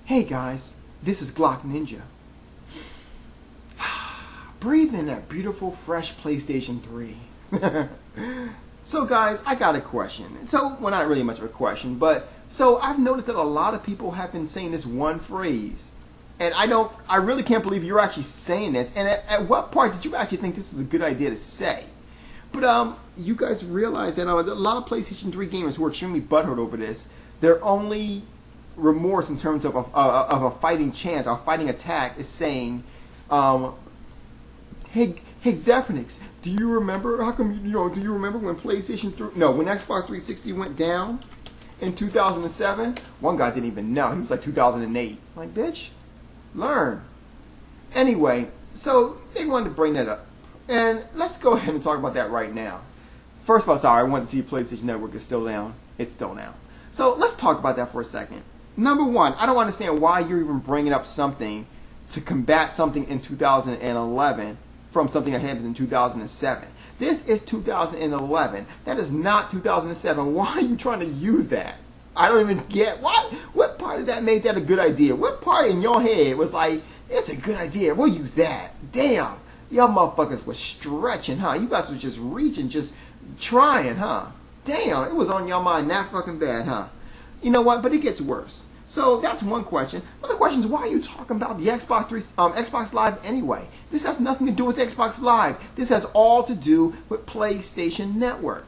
Hey guys, this is Glock Ninja. Breathe in that beautiful, fresh PlayStation 3. So guys, I got a question. Well, not really much of a question, but so I've noticed that a lot of people have been saying this one phrase. And I really can't believe you're actually saying this. And at what part did you actually think this was a good idea to say? But you guys realize that a lot of PlayStation 3 gamers who are extremely butthurt over this, their only remorse in terms of a fighting chance or fighting attack is saying, hey Zephyrnix, do you remember? How come do you remember when PlayStation 3? No, when Xbox 360 went down in 2007? One guy didn't even know. He was like 2008. Like, bitch, learn. Anyway, so they wanted to bring that up, and let's go ahead and talk about that right now. First of all, sorry, I wanted to see if PlayStation Network is still down. It's still down. So let's talk about that for a second. Number one, I don't understand why you're even bringing up something to combat something in 2011 from something that happened in 2007. This is 2011. That is not 2007. Why are you trying to use that? I don't even get what part of that made that a good idea? What part in your head was like, it's a good idea, we'll use that? Damn, y'all motherfuckers were stretching, huh? You guys were just reaching, just trying, huh? Damn, it was on your mind that fucking bad, huh? You know what? But it gets worse. So that's one question. Another question is, why are you talking about the Xbox Live anyway? This has nothing to do with Xbox Live. This has all to do with PlayStation Network.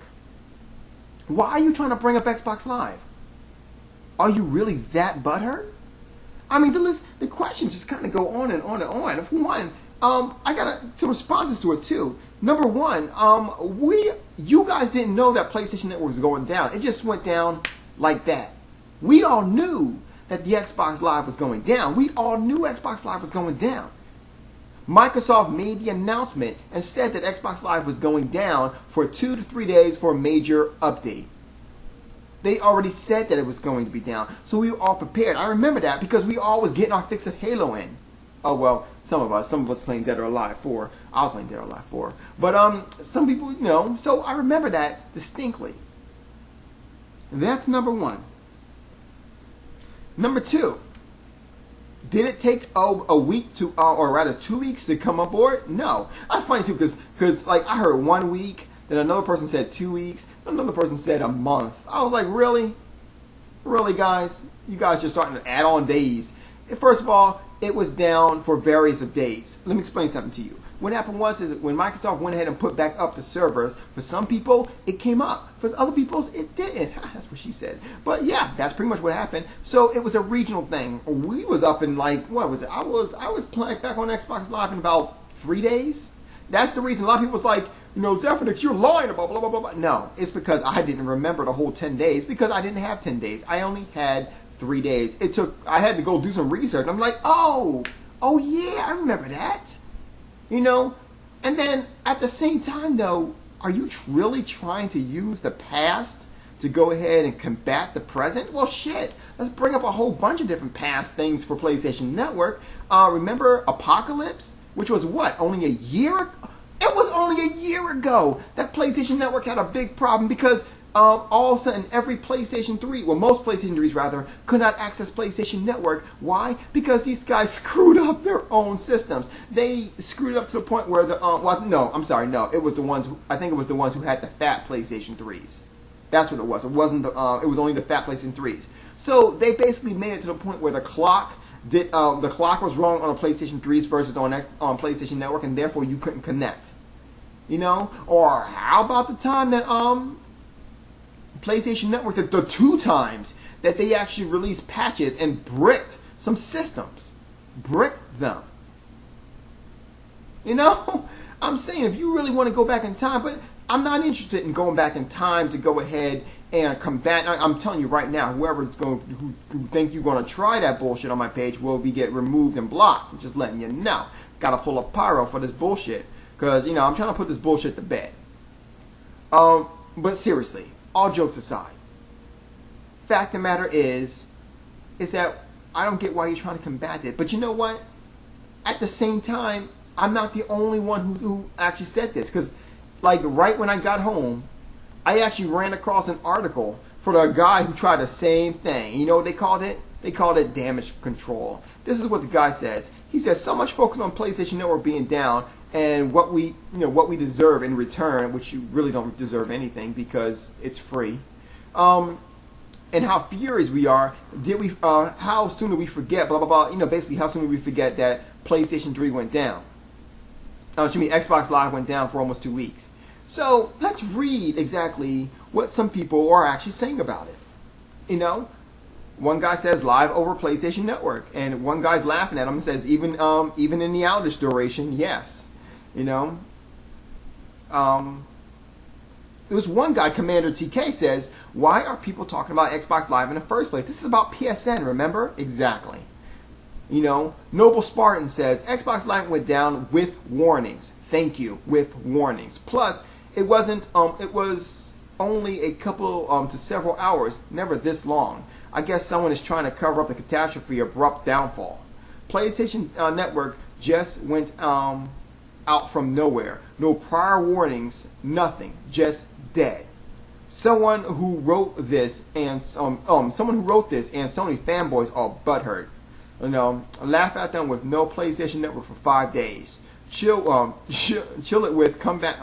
Why are you trying to bring up Xbox Live? Are you really that butthurt? I mean, the questions just kind of go on and on and on. For one, I got some responses to it too. Number one, you guys didn't know that PlayStation Network was going down. It just went down like that. We all knew that the Xbox Live was going down. We all knew Xbox Live was going down. Microsoft made the announcement and said that Xbox Live was going down for 2 to 3 days for a major update. They already said that it was going to be down. So we were all prepared. I remember that because we all was getting our fix of Halo in. Oh, well, some of us playing Dead or Alive 4. I was playing Dead or Alive 4. But some people, so I remember that distinctly. And that's number one. Number two, did it take a week to, or rather 2 weeks to come on board? No. That's funny too, because like I heard 1 week, then another person said 2 weeks, another person said a month. I was like, really? Really, guys? You guys just starting to add on days. First of all, it was down for various of days. Let me explain something to you. What happened was is when Microsoft went ahead and put back up the servers, for some people it came up. For other people it didn't. That's what she said. But yeah, that's pretty much what happened. So it was a regional thing. We was up in like, what was it? I was playing back on Xbox Live in about 3 days. That's the reason a lot of people was like, Zephyrnix, you're lying about blah, blah, blah, blah. No, it's because I didn't remember the whole 10 days because I didn't have 10 days. I only had 3 days. I had to go do some research. I'm like, oh yeah, I remember that. And then at the same time though, are you really trying to use the past to go ahead and combat the present? Well, shit, let's bring up a whole bunch of different past things for PlayStation Network. Remember Apocalypse, which was what, only a year ago? It was only a year ago that PlayStation Network had a big problem because all of a sudden every PlayStation 3, well most PlayStation 3s rather, could not access PlayStation Network. Why? Because these guys screwed up their own systems. They screwed it up to the point where it was the ones who had the fat PlayStation 3s. That's what it was. It wasn't it was only the fat PlayStation 3s. So they basically made it to the point where the clock was wrong on the PlayStation 3s versus on PlayStation Network, and therefore you couldn't connect. Or how about the time that PlayStation Network, the 2 times that they actually released patches and bricked some systems. Bricked them. I'm saying if you really want to go back in time, but I'm not interested in going back in time to go ahead and combat. I'm telling you right now, who think you're going to try that bullshit on my page will get removed and blocked. I'm just letting you know. Got to pull a pyro for this bullshit because, I'm trying to put this bullshit to bed. But seriously, all jokes aside, fact of the matter is that I don't get why you're trying to combat it. But you know what? At the same time, I'm not the only one who actually said this. Because, like, right when I got home, I actually ran across an article for the guy who tried the same thing. You know what they called it? They called it damage control. This is what the guy says. He says so much focus on PlayStation Network being down and what we deserve in return, which you really don't deserve anything because it's free. And how furious we are. How soon did we forget? Blah blah blah. Basically, how soon did we forget that PlayStation 3 went down? Xbox Live went down for almost 2 weeks. So let's read exactly what some people are actually saying about it. One guy says live over PlayStation Network, and one guy's laughing at him and says even in the outage duration, yes. There's one guy, Commander TK, says, why are people talking about Xbox Live in the first place? This is about PSN, remember? Exactly. Noble Spartan says, Xbox Live went down with warnings. Thank you, with warnings. Plus, it was only a couple to several hours, never this long. I guess someone is trying to cover up the catastrophe abrupt downfall. PlayStation Network just went out from nowhere. No prior warnings, nothing, just dead. Someone who wrote this and Sony fanboys are butthurt. Laugh at them with no PlayStation Network for 5 days. Chill it with come back.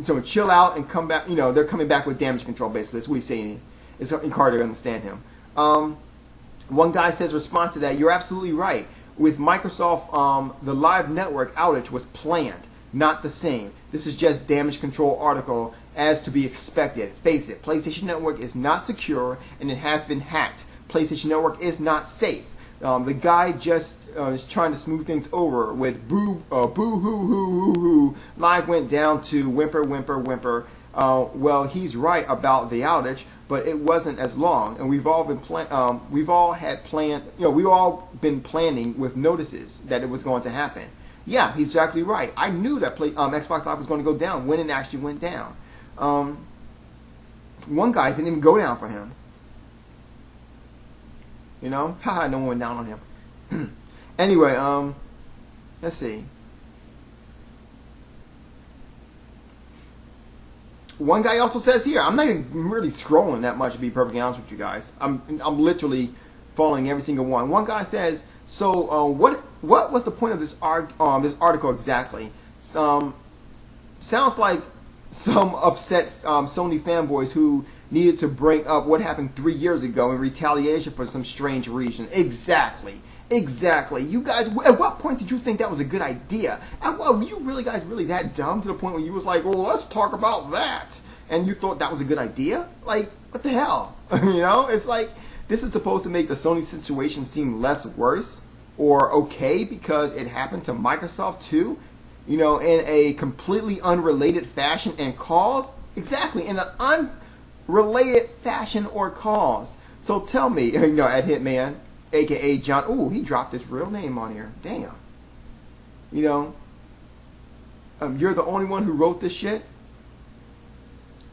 So chill out and come back. They're coming back with damage control. Basically, that's what he's saying. It's hard to understand him. One guy says, response to that, you're absolutely right. With Microsoft, the live network outage was planned, not the same. This is just damage control article as to be expected. Face it, PlayStation Network is not secure and it has been hacked. PlayStation Network is not safe. The guy just is trying to smooth things over with boo hoo hoo hoo hoo. Live went down to whimper whimper whimper. Well, he's right about the outage, but it wasn't as long, and we've all been planning with notices that it was going to happen. Yeah, he's exactly right. I knew that Xbox Live was going to go down when it actually went down. One guy didn't even go down for him. Haha, no one went down on him. Anyway, let's see. One guy also says here, I'm not even really scrolling that much to be perfectly honest with you guys. I'm literally following every single one. One guy says, so what was the point of this article exactly? Sounds like some upset Sony fanboys who needed to bring up what happened 3 years ago in retaliation for some strange reason. Exactly. You guys, at what point did you think that was a good idea? Were you guys really that dumb to the point where you was like, well, let's talk about that? And you thought that was a good idea? Like, what the hell? It's like, this is supposed to make the Sony situation seem less worse or okay because it happened to Microsoft too, in a completely unrelated fashion and cause? Exactly, in an unrelated fashion or cause. So tell me, at Hitman, a.k.a. John. Ooh, he dropped his real name on here. Damn. You're the only one who wrote this shit.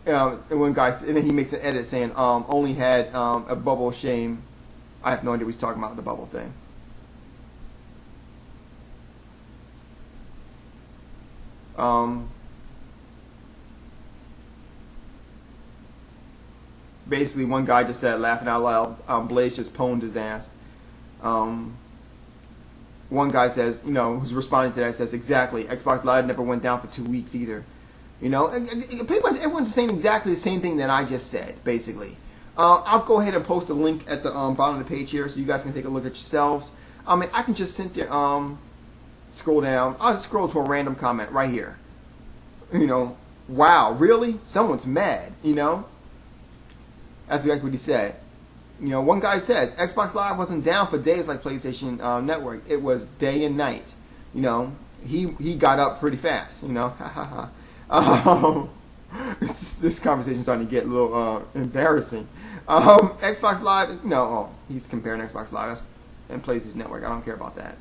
And one guy, and then he makes an edit saying, only had a bubble shame. I have no idea what he's talking about, the bubble thing. Basically, one guy just said, laughing out loud, Blaze just pwned his ass. One guy says, who's responding to that says, exactly, Xbox Live never went down for 2 weeks either. Pretty much everyone's saying exactly the same thing that I just said, basically. I'll go ahead and post a link at the bottom of the page here so you guys can take a look at yourselves. I can just sit there, scroll down. I'll just scroll to a random comment right here. Wow, really? Someone's mad, That's exactly what he said. One guy says, Xbox Live wasn't down for days like PlayStation Network. It was day and night. He got up pretty fast, This conversation's starting to get a little embarrassing. Xbox Live, he's comparing Xbox Live and PlayStation Network. I don't care about that.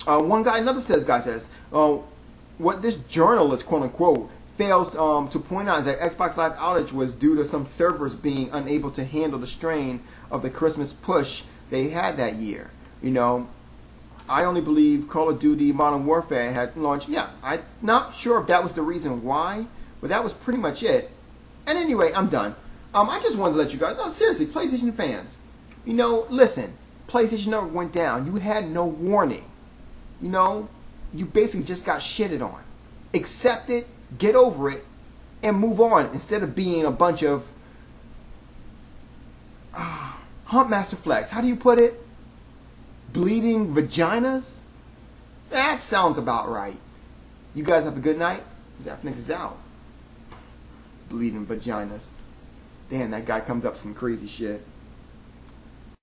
Another guy says, what this journalist, quote unquote, fails to point out is that Xbox Live outage was due to some servers being unable to handle the strain of the Christmas push they had that year. I only believe Call of Duty Modern Warfare had launched. Yeah, I'm not sure if that was the reason why, but that was pretty much it. And anyway, I'm done. I just wanted to let you guys know, seriously, PlayStation fans. You know, listen, PlayStation Network went down. You had no warning. You know, you basically just got shitted on. Accept it, get over it, and move on instead of being a bunch of Humpmaster Flex. How do you put it? Bleeding vaginas? That sounds about right. You guys have a good night. Zephyrnix is out. Bleeding vaginas. Damn, that guy comes up with some crazy shit.